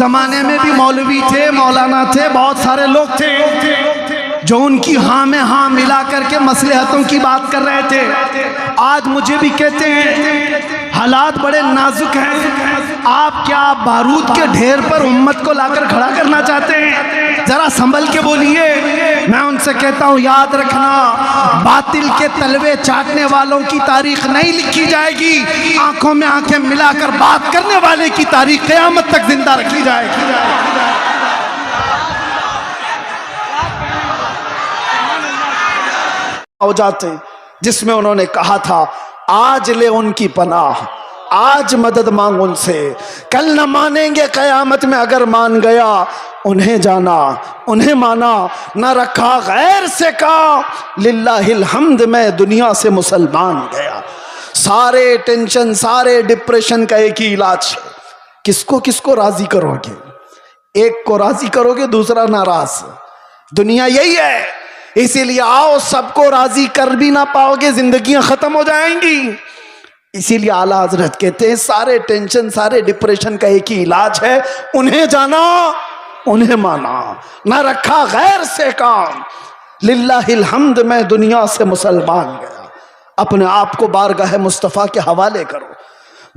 जमाने में भी मौलवी थे, मौलाना थे, बहुत सारे लोग थे जो उनकी हाँ में हाँ मिला करके मसलहतों की बात कर रहे थे। आज मुझे भी कहते हैं हालात बड़े नाजुक हैं, आप क्या बारूद के ढेर पर उम्मत को लाकर खड़ा करना चाहते हैं? जरा संभल के बोलिए। मैं उनसे कहता हूँ याद रखना, बातिल के तलवे चाटने वालों की तारीख नहीं लिखी जाएगी, आंखों में आंखें मिलाकर बात करने वाले की तारीख क़यामत तक जिंदा रखी जाएगी। हो जाते जिसमें उन्होंने कहा था आज ले उनकी पनाह, आज मदद मांग उनसे, कल न मानेंगे क़यामत में अगर मान गया, उन्हें जाना उन्हें माना, न रखा गैर से का, लिल्लाहिल हम्द मैं दुनिया से मुसलमान गया। सारे टेंशन सारे डिप्रेशन का एक ही इलाज है, किसको किसको राजी करोगे? एक को राजी करोगे दूसरा नाराज। दुनिया यही है, इसीलिए आओ सबको राजी कर भी ना पाओगे, जिंदगियां खत्म हो जाएंगी। इसीलिए आला हजरत कहते हैं सारे टेंशन सारे डिप्रेशन का एक ही इलाज है, उन्हें जाना उन्हें माना, ना रखा गैर से काम, लिल्लाहिल हम्द मैं दुनिया से मुसलमान गया। अपने आप को बारगाह मुस्तफ़ा के हवाले करो।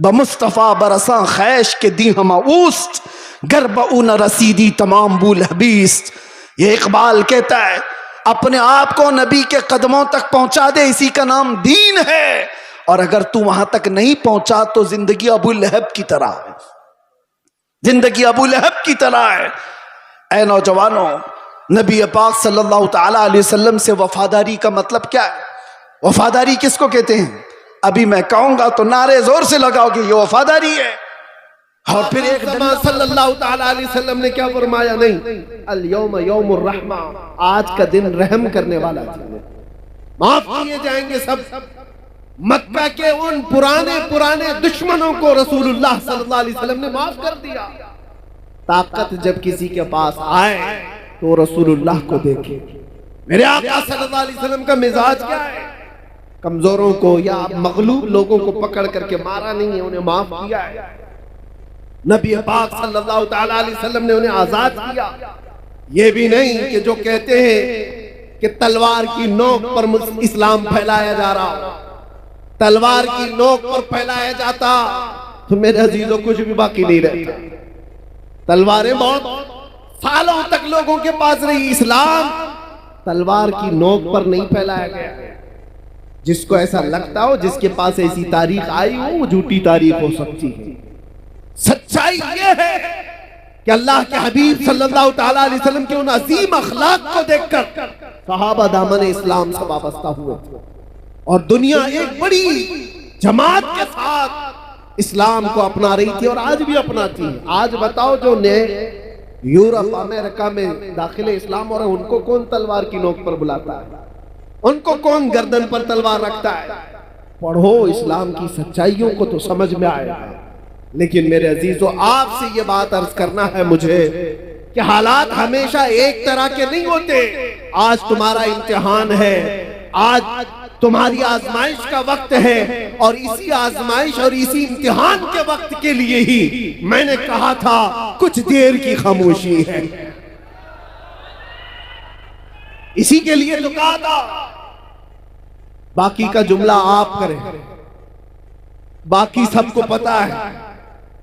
बमुस्तफ़ा बरसा खैश के दी हम उस्त, गरबऊ न रसीदी तमाम बूल हबीस्त। ये इकबाल कहता है अपने आप को नबी के कदमों तक पहुंचा दे, इसी का नाम दीन है। और अगर तू वहां तक नहीं पहुंचा तो जिंदगी अबू लहब की तरह है, जिंदगी अबू लहब की तरह है। ऐ नौजवानों, नबी पाक सल्लल्लाहु ताला अलैहि वसल्लम से वफादारी का मतलब क्या है? वफादारी किसको कहते हैं? अभी मैं कहूंगा तो नारे जोर से लगाओगे, ये वफादारी है। और फिर एक सल्लल्लाहु ताला अलैहि वसल्लम ने क्या फरमाया? नहीं, अल यौम यौमुर रहमा, आज का दिन रहम करने वाला दिन, माफ किए जाएंगे सब। मक्का के उन पुराने दुश्मनों को रसूलुल्लाह सल्लल्लाहु अलैहि वसल्लम ने माफ कर दिया। ताकत जब किसी के पास आए तो रसूलुल्लाह को देखे। मेरे आका सल्लल्लाहु अलैहि वसल्लम का मिजाज क्या है? कमजोरों को या मगलूब लोगों को पकड़ करके मारा नहीं है, उन्हें माफ किया है। नबी पाक सल्लल्लाहु ताला अलैहि वसल्लम ने उन्हें आजाद किया। ये भी नहीं कि जो कहते हैं कि तलवार की नोक पर इस्लाम फैलाया जा रहा, तलवार की नोक पर फैलाया जाता तो मेरे अजीजों कुछ भी बाकी नहीं रहता। तलवारें बहुत सालों तक लोगों के पास रही, इस्लाम तलवार की नोक पर नहीं फैलाया गया। जिसको ऐसा लगता हो, जिसके पास ऐसी तारीख आई हो, वो झूठी तारीख हो सकती है। सच्चाई ये है कि अल्लाह के हबीब सल्लल्लाहु ताला अलैहि वसल्लम के उन अजीम अखलाक को देखकर सहाबा दामन इस्लाम से वाबस्ता हुए थे और दुनिया एक बड़ी जमात के साथ इस्लाम को अपना रही थी और आज भी अपनाती है। आज बताओ जो नए यूरोप अमेरिका में दाखिले इस्लाम हो रहे हैं, उनको कौन तलवार की नोक पर बुलाता है? उनको कौन गर्दन पर तलवार रखता है? पढ़ो इस्लाम की सच्चाइयों को तो समझ में आएगा। लेकिन मेरे अजीजों, आपसे ये बात अर्ज करना है मुझे कि हालात हमेशा एक तरह के नहीं होते। आज तुम्हारा इम्तिहान है, आज तुम्हारी आजमाइश का वक्त है और इसी आजमाइश और इसी इम्तिहान के वक्त के लिए ही मैंने कहा था कुछ देर की खामोशी है। इसी के लिए तो कहा था। बाकी का जुमला आप करें, बाकी सबको पता है।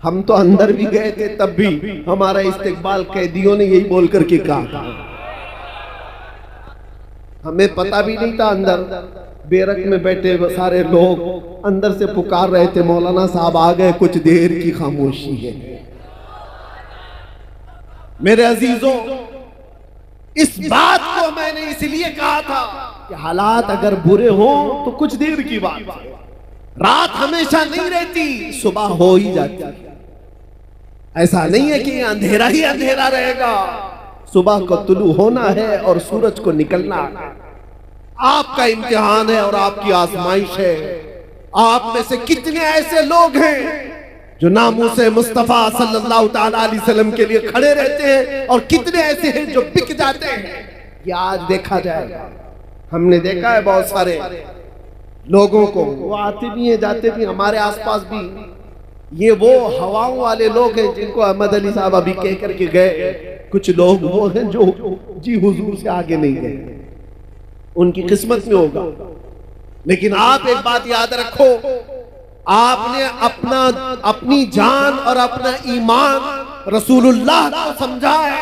हम तो अंदर भी गए थे, तब भी हमारा इस्तेकबाल कैदियों ने यही बोल करके कहा। हमें पता भी नहीं था, अंदर बेरक में बैठे सारे लोग अंदर से पुकार रहे थे, मौलाना साहब आ गए, कुछ देर की खामोशी है। मेरे अजीजों, इस बात को मैंने इसलिए कहा था कि हालात अगर बुरे हों तो कुछ देर की बात है। रात हमेशा नहीं रहती, सुबह हो ही जाती। ऐसा नहीं है कि अंधेरा ही अंधेरा रहेगा। सुबह को तुलू होना है और सूरज को निकलना है। आपका इम्तिहान है और आपकी आजमाइश है। आप में से कितने ऐसे लोग हैं जो नामूसे मुस्तफा सल्लल्लाहु ताला अलैहि वसल्लम के लिए खड़े रहते हैं और कितने ऐसे हैं जो बिक जाते हैं। ये आज देखा जाएगा। हमने देखा है बहुत सारे लोगों को, वो आते भी हैं जाते भी, हमारे आसपास भी ये वो हवाओं वाले लोग हैं जिनको अहमद अली साहब अभी कह करके गए। कुछ लोग वो हैं जो जी हुजूर से आगे नहीं गए, उनकी किस्मत में होगा। लेकिन आप एक बात याद रखो, आपने अपनी जान और अपना ईमान रसूलुल्लाह को समझा है,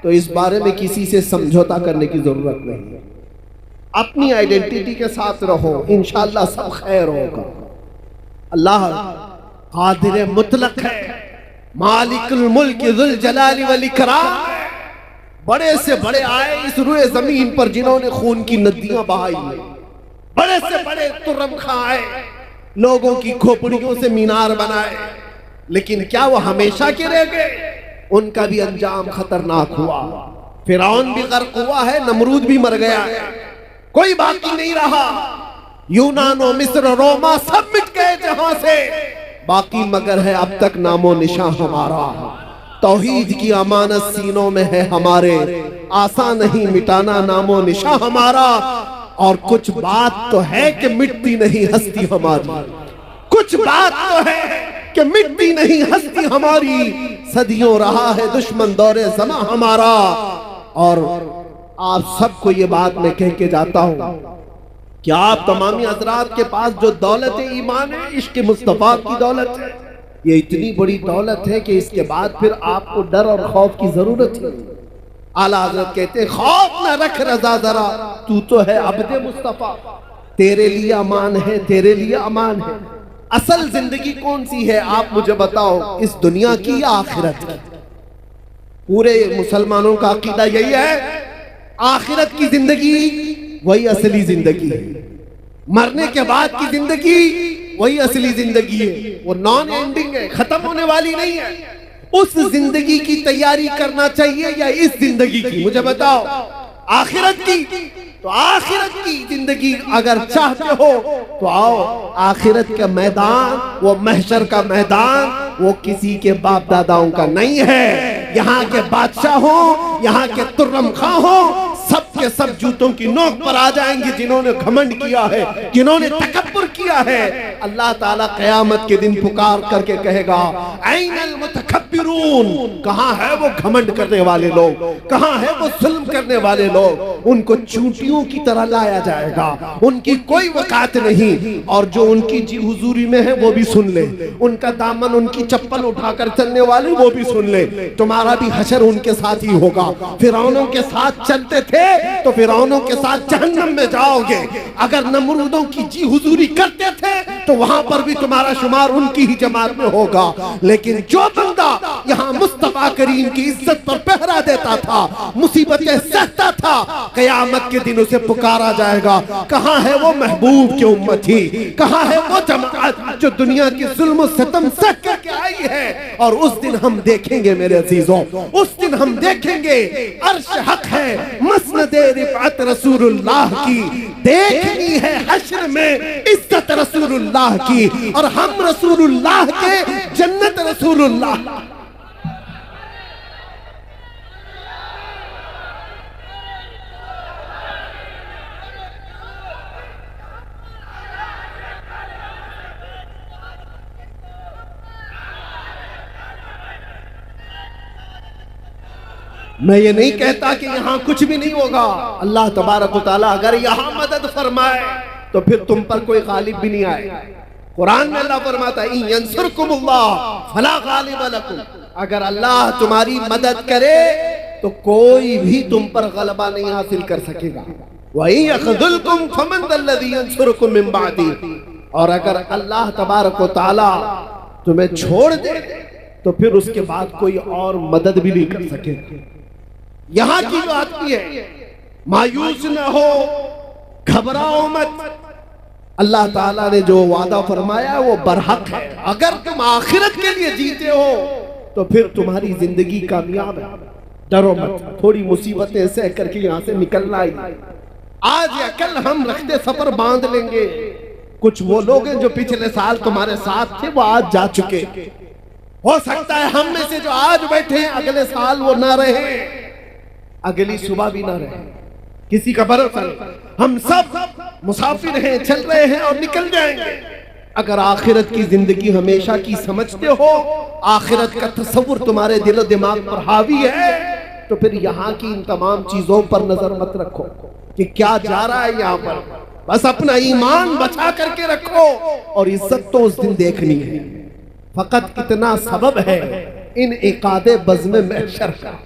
तो इस बारे में किसी से समझौता करने की जरूरत नहीं है। अपनी आइडेंटिटी के साथ रहो, इंशाअल्लाह सब खैर होगा। अल्लाह कादिर मुतलक है, मालिकुल मुल्क जुल जलाली वल इकराम है। बड़े से बड़े आए इस रुए जमीन पर जिन्होंने खून की नदियां बहाई, बड़े से बड़े तुर्रम खां आए, लोगों की खोपड़ियों से मीनार बनाए, लेकिन क्या वो हमेशा के रह गए? उनका भी अंजाम खतरनाक हुआ। फिरौन भी गर्क हुआ है, नमरूद भी मर गया है, कोई बाकी नहीं रहा। यूनानो, मिस्र, रोमा सब मिट गए जहां से, बाकी मगर है अब तक नामो निशान हमारा। तौहीद की अमानत सीनों में है हमारे, आसान नहीं मिटाना नामो निशान हमारा। और कुछ बात तो है कि मिटती नहीं हस्ती हमारी, कुछ बात तो है कि मिटती नहीं हस्ती हमारी। सदियों रहा है दुश्मन दौरे ज़मा हमारा। और आप सबको ये बात मैं कह के जाता हूं कि आप तमामी हजरात के पास जो दौलत ईमान है, इश्क मुस्तफा की दौलत है, ये इतनी बड़ी दौलत है कि इसके बाद फिर आपको डर और खौफ की जरूरत है। आला हजरत कहते हैं, खौफ न रख रजा जरा, तू तो है अब्दे मुस्तफा, तेरे लिए अमान है, तेरे लिए अमान है। असल जिंदगी कौन सी है आप मुझे बताओ, इस दुनिया की या आखिरत की? पूरे मुसलमानों का अकीदा यही है, आखिरत की जिंदगी वही असली जिंदगी है, मरने के बाद की जिंदगी वही असली जिंदगी है। वो नॉन एंडिंग है, खत्म होने वाली नहीं है। उस जिंदगी की तैयारी करना चाहिए या इस जिंदगी की? मुझे बताओ। आखिरत की, तो आखिरत की जिंदगी अगर चाहते हो तो आओ। आखिरत का मैदान, वो महशर का मैदान, वो किसी के बाप दादाओं का नहीं है। यहाँ के बादशाह हो, यहाँ के तुर्रम खां हो, सब के सब जूतों की नोक पर आ जाएंगे जिन्होंने घमंड किया है, जिन्होंने तकब्बुर किया है। अल्लाह ताला क़यामत के दिन पुकार करके कहेगा, ऐनल मुतकब्बिरून, कहाँ है वो घमंड करने वाले लोग, कहाँ है वो जुल्म करने वाले लोग? उनको चूंटियों की तरह लाया जाएगा, उनकी कोई वकात नहीं। और जो उनकी जी हुजूरी में है वो भी सुन ले, उनका दामन, उनकी चप्पल उठाकर चलने वाले वो भी सुन ले। तुम्हारा भी हशर उनके साथ ही होगा। फिरौनों के साथ चलते थे तो फिरौनों के साथ जहन्नम में जाओगे। अगर नमरूदों की जी हुजूरी करते थे तो वहां पर भी तुम्हारा शुमार उनकी ही जमात में होगा। लेकिन जो बंदा यहाँ मुस्तफा करीम की इज्जत पर पहरा देता था, मुसीबतें सहता था, क़यामत के दिन उसे पुकारा जाएगा, कहाँ है वो महबूब की उम्मती, कहाँ है वो जमात जो दुनिया की जुल्म सितम सह करके आई है। और उस दिन हम देखेंगे मेरे अजीजों, उस दिन हम देखेंगे अर्श हक है, मसनदे रिफअत रसूलुल्लाह की, देखनी है हश्र में इज्जत रसूलुल्लाह की, और हम रसूलुल्लाह के, जन्नत रसूलुल्लाह। मैं ये नहीं कहता कि यहाँ कुछ भी नहीं होगा। अल्लाह तबारक व तआला अगर यहाँ मदद फरमाए तो फिर तुम पर कोई गालिब भी नहीं आए। कुरान में अल्लाह फरमाता है, इन यंसुरकुमुल्लाह फला गालिब लकुम, अगर अल्लाह तुम्हारी मदद करे तो कोई भी तुम पर गलबा नहीं हासिल कर सकेगा। वही यख़ज़ुलकुम फमन ज़ल्लज़ी यंसुरकुम मिन बादी, और अगर अल्लाह तबारक व तआला तुम्हें छोड़ दे तो फिर उसके बाद कोई और मदद भी नहीं कर सकेगा। यहाँ की जो आदमी है, मायूस न हो, घबराओ मत। अल्लाह ताला ने जो वादा फरमाया वो बरहक है। अगर तुम आखिरत के लिए जीते हो तो फिर तुम्हारी जिंदगी कामयाब है। डरो मत, थोड़ी मुसीबतें सह करके यहाँ से निकलना ही। आज या कल हम रखते सफर बांध लेंगे। कुछ वो लोग हैं जो पिछले साल तुम्हारे साथ थे, वो आज जा चुके। हो सकता है हम में से जो आज बैठे हैं अगले साल वो ना रहे, अगली सुबह भी ना रहे, किसी का भरोसा नहीं। हम सब मुसाफिर हैं, चल रहे हैं और निकल जाएंगे। अगर आखिरत की जिंदगी हमेशा की समझते हो, आखिरत का तस्वुर तुम्हारे दिल और दिमाग पर हावी है, तो फिर यहाँ की इन तमाम चीजों पर नजर मत रखो कि क्या जा रहा है यहाँ पर। बस अपना ईमान बचा करके रखो और इज्जत तो उस दिन देखनी है। फकत इतना सबब है इन इकादे बज़्म महशर का।